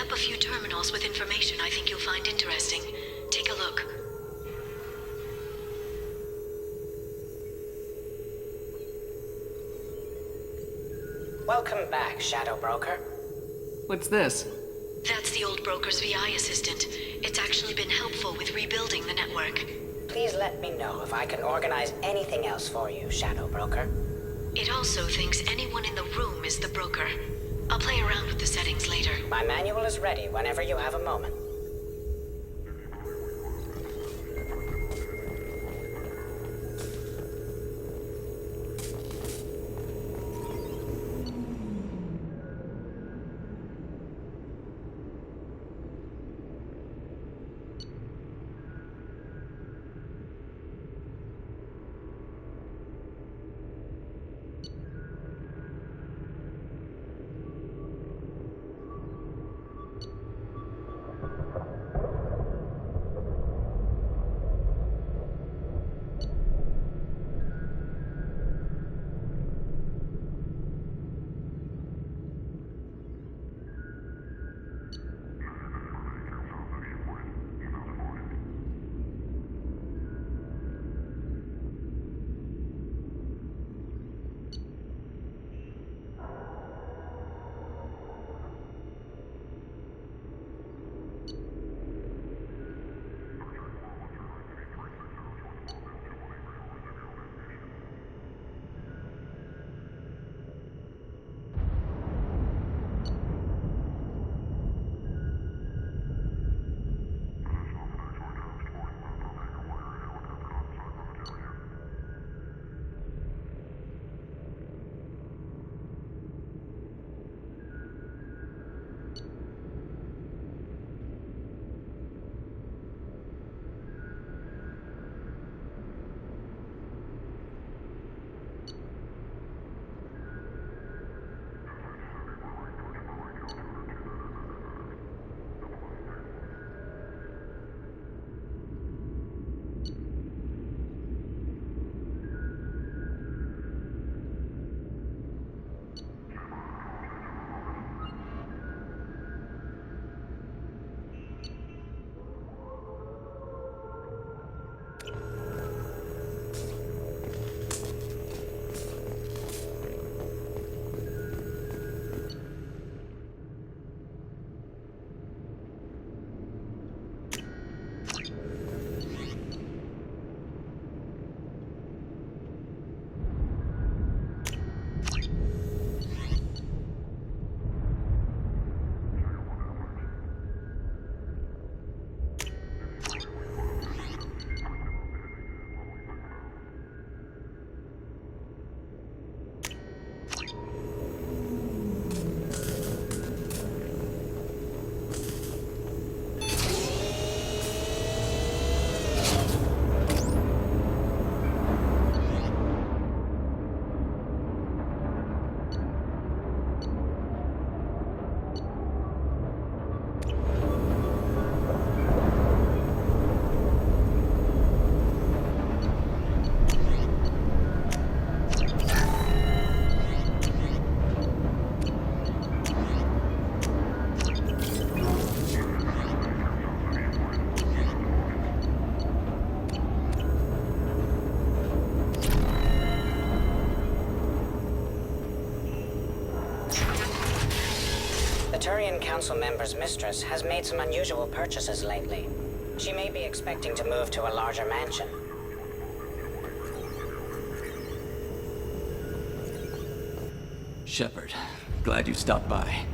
up a few terminals with information I think you'll find interesting. Take a look. Welcome back, Shadow Broker. What's this? That's the old broker's VI assistant. It's actually been helpful with rebuilding the network. Please let me know if I can organize anything else for you, Shadow Broker. It also thinks anyone in the room is the broker. I'll play around with the settings later. My manual is ready whenever you have a moment. The Turian Council member's mistress has made some unusual purchases lately. She may be expecting to move to a larger mansion. Shepard, glad you stopped by.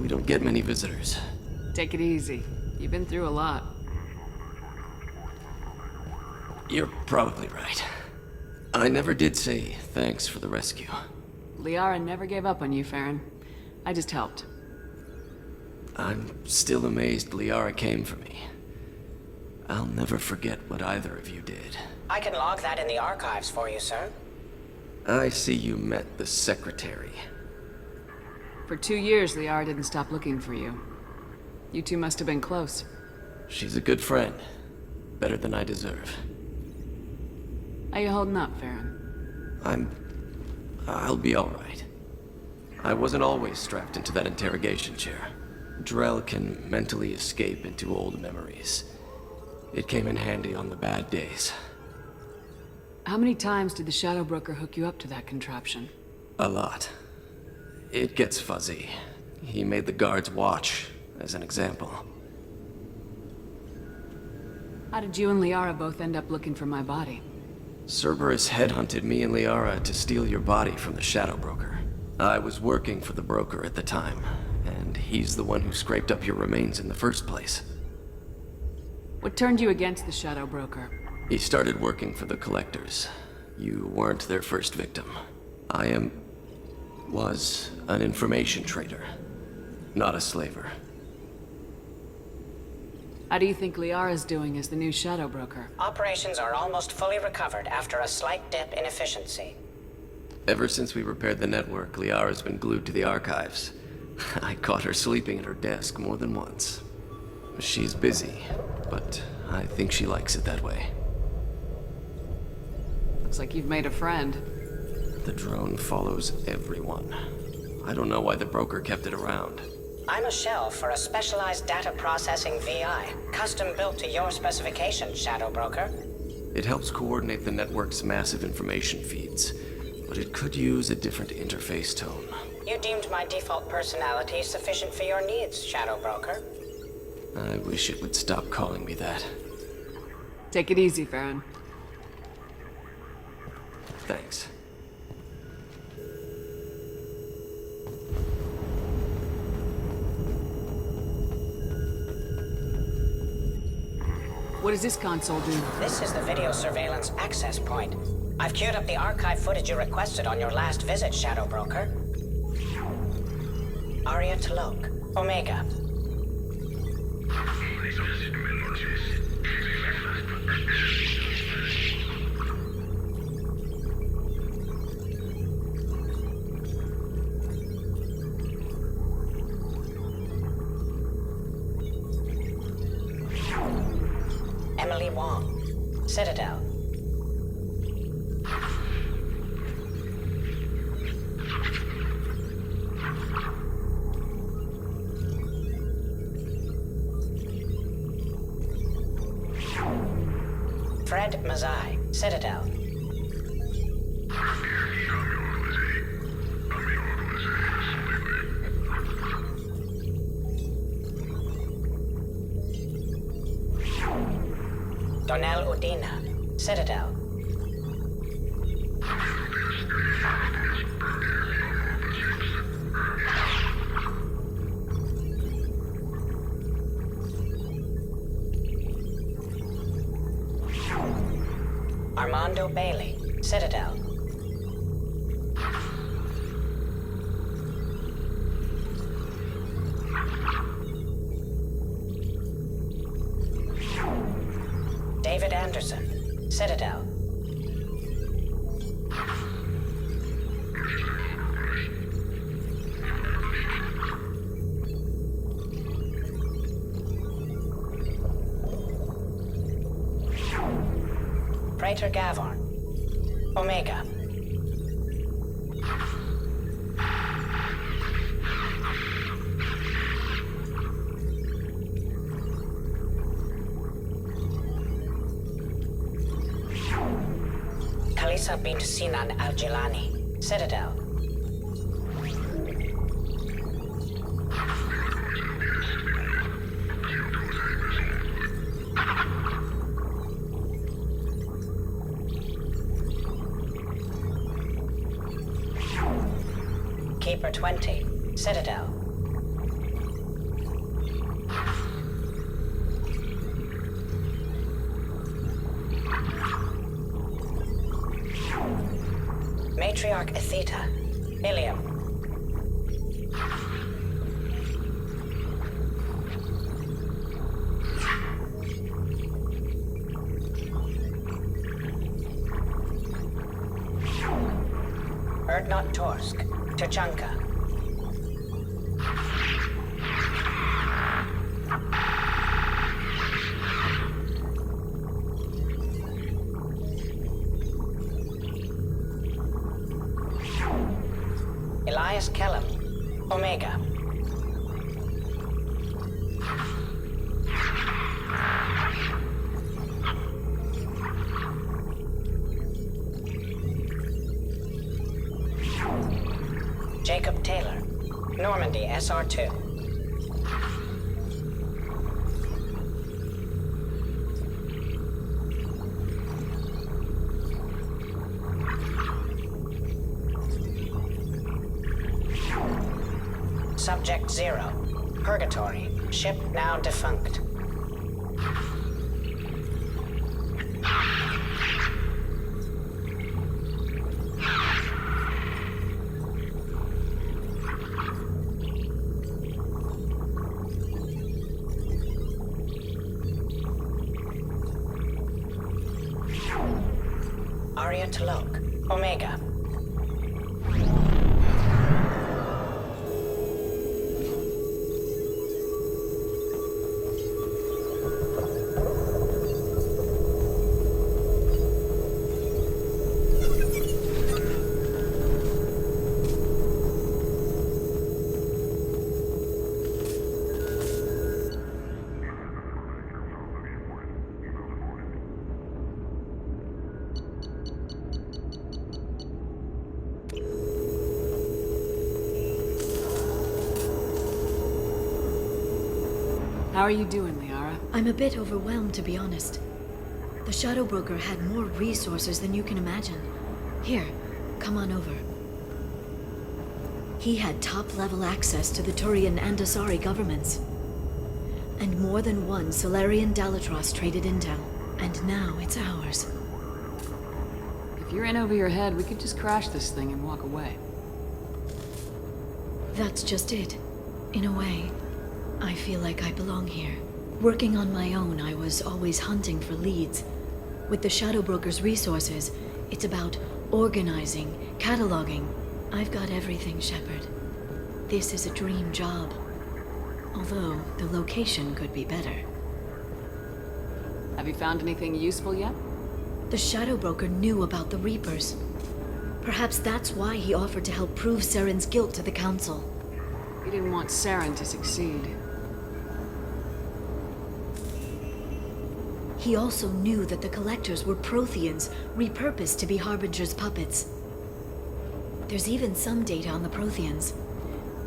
We don't get many visitors. Take it easy. You've been through a lot. You're probably right. I never did say thanks for the rescue. Liara never gave up on you, Farron. I just helped. I'm still amazed Liara came for me. I'll never forget what either of you did. I can log that in the archives for you, sir. I see you met the secretary. For 2 years, Liara didn't stop looking for you. You two must have been close. She's a good friend. Better than I deserve. How you holding up, Farron? I'll be all right. I wasn't always strapped into that interrogation chair. Drell can mentally escape into old memories. It came in handy on the bad days. How many times did the Shadow Broker hook you up to that contraption? A lot. It gets fuzzy. He made the guards watch, as an example. How did you and Liara both end up looking for my body? Cerberus headhunted me and Liara to steal your body from the Shadow Broker. I was working for the broker at the time, and he's the one who scraped up your remains in the first place. What turned you against the Shadow Broker? He started working for the Collectors. You weren't their first victim. Was an information trader, not a slaver. How do you think Liara's doing as the new Shadow Broker? Operations are almost fully recovered after a slight dip in efficiency. Ever since we repaired the network, Liara's been glued to the archives. I caught her sleeping at her desk more than once. She's busy, but I think she likes it that way. Looks like you've made a friend. The drone follows everyone. I don't know why the broker kept it around. I'm a shell for a specialized data processing VI, custom built to your specifications, Shadow Broker. It helps coordinate the network's massive information feeds, but it could use a different interface tone. You deemed my default personality sufficient for your needs, Shadow Broker. I wish it would stop calling me that. Take it easy, Farron. Thanks. What does this console do? This is the video surveillance access point. I've queued up the archive footage you requested on your last visit, Shadow Broker. Aria T'Lok, Omega. Emily Wong, Citadel. Fred Mazai, Citadel. Donnell Udina, Citadel. Armando Bailey, Citadel. David Anderson, Citadel. Praetor Gavorn, Omega. Kalisa bint Sinan Al-Jilani, Citadel. Keeper 20, Citadel. Matriarch Atheta, Ilium. Erdnot Torsk, Tuchanka. Elias Kellum, Omega. Jacob Taylor, Normandy SR2. Subject 0. Purgatory. Ship now defunct. Liara T'Soni, Omega. How are you doing, Liara? I'm a bit overwhelmed, to be honest. The Shadow Broker had more resources than you can imagine. Here, come on over. He had top-level access to the Turian and Asari governments. And more than one Salarian Dalatrass traded intel. And now it's ours. If you're in over your head, we could just crash this thing and walk away. That's just it. In a way, I feel like I belong here. Working on my own, I was always hunting for leads. With the Shadow Broker's resources, it's about organizing, cataloging. I've got everything, Shepard. This is a dream job. Although, the location could be better. Have you found anything useful yet? The Shadow Broker knew about the Reapers. Perhaps that's why he offered to help prove Saren's guilt to the Council. He didn't want Saren to succeed. He also knew that the Collectors were Protheans, repurposed to be Harbinger's puppets. There's even some data on the Protheans.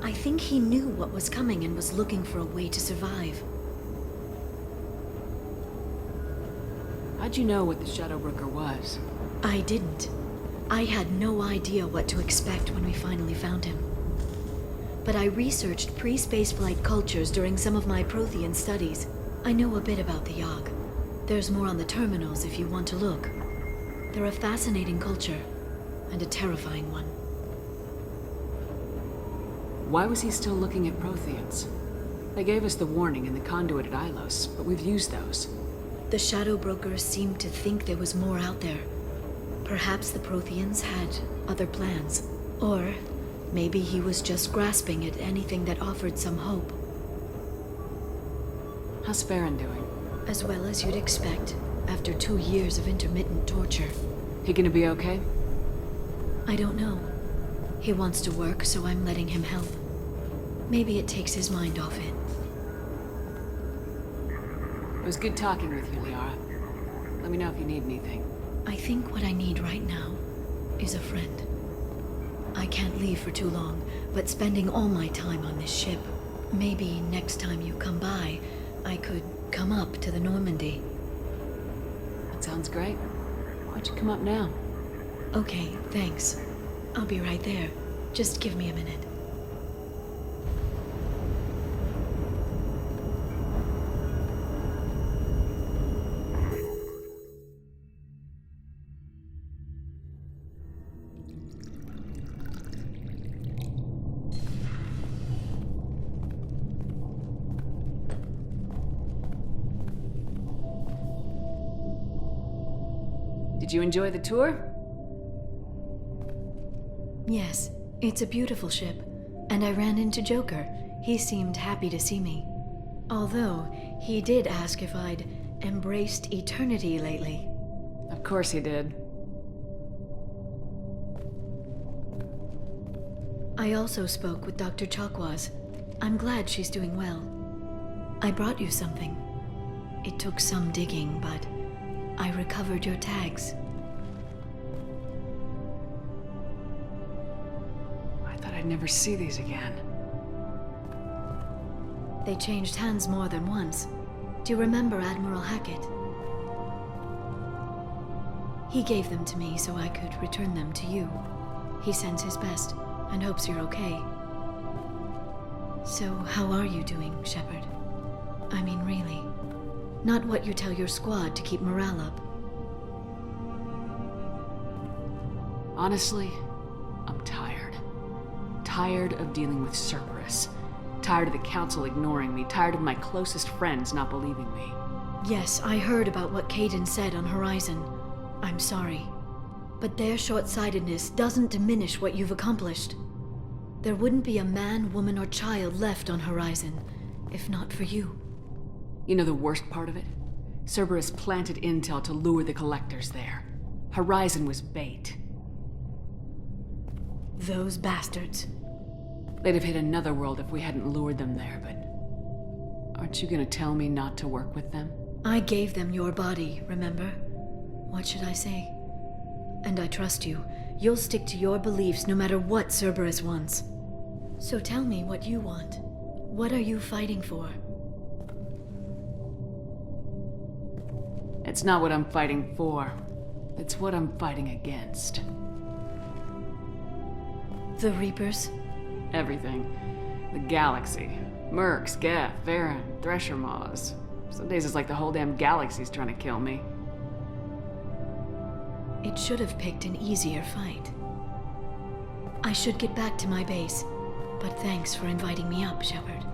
I think he knew what was coming and was looking for a way to survive. How'd you know what the Shadow Broker was? I didn't. I had no idea what to expect when we finally found him. But I researched pre-spaceflight cultures during some of my Prothean studies. I know a bit about the Yogg. There's more on the terminals if you want to look. They're a fascinating culture, and a terrifying one. Why was he still looking at Protheans? They gave us the warning in the conduit at Ilos, but we've used those. The Shadow Brokers seemed to think there was more out there. Perhaps the Protheans had other plans. Or maybe he was just grasping at anything that offered some hope. How's Farron doing? As well as you'd expect, after 2 years of intermittent torture. He gonna be okay? I don't know. He wants to work, so I'm letting him help. Maybe it takes his mind off it. It was good talking with you, Liara. Let me know if you need anything. I think what I need right now is a friend. I can't leave for too long, but spending all my time on this ship. Maybe next time you come by, I could come up to the Normandy. That sounds great. Why'd you come up now? Okay, thanks. I'll be right there. Just give me a minute. Did you enjoy the tour? Yes, it's a beautiful ship. And I ran into Joker. He seemed happy to see me. Although, he did ask if I'd embraced eternity lately. Of course he did. I also spoke with Dr. Chakwas. I'm glad she's doing well. I brought you something. It took some digging, but I recovered your tags. I'd never see these again. They changed hands more than once. Do you remember Admiral Hackett? He gave them to me so I could return them to you. He sends his best and hopes you're okay. So, how are you doing, Shepard? I mean, really. Not what you tell your squad to keep morale up. Honestly, I'm tired. Tired of dealing with Cerberus. Tired of the Council ignoring me. Tired of my closest friends not believing me. Yes, I heard about what Kaidan said on Horizon. I'm sorry. But their short-sightedness doesn't diminish what you've accomplished. There wouldn't be a man, woman, or child left on Horizon, if not for you. You know the worst part of it? Cerberus planted intel to lure the Collectors there. Horizon was bait. Those bastards. They'd have hit another world if we hadn't lured them there, but... Aren't you gonna tell me not to work with them? I gave them your body, remember? What should I say? And I trust you. You'll stick to your beliefs no matter what Cerberus wants. So tell me what you want. What are you fighting for? It's not what I'm fighting for. It's what I'm fighting against. The Reapers? Everything. The galaxy. Mercs, Geth, Varen, Thresher Maws. Some days it's like the whole damn galaxy's trying to kill me. It should have picked an easier fight. I should get back to my base, but thanks for inviting me up, Shepard.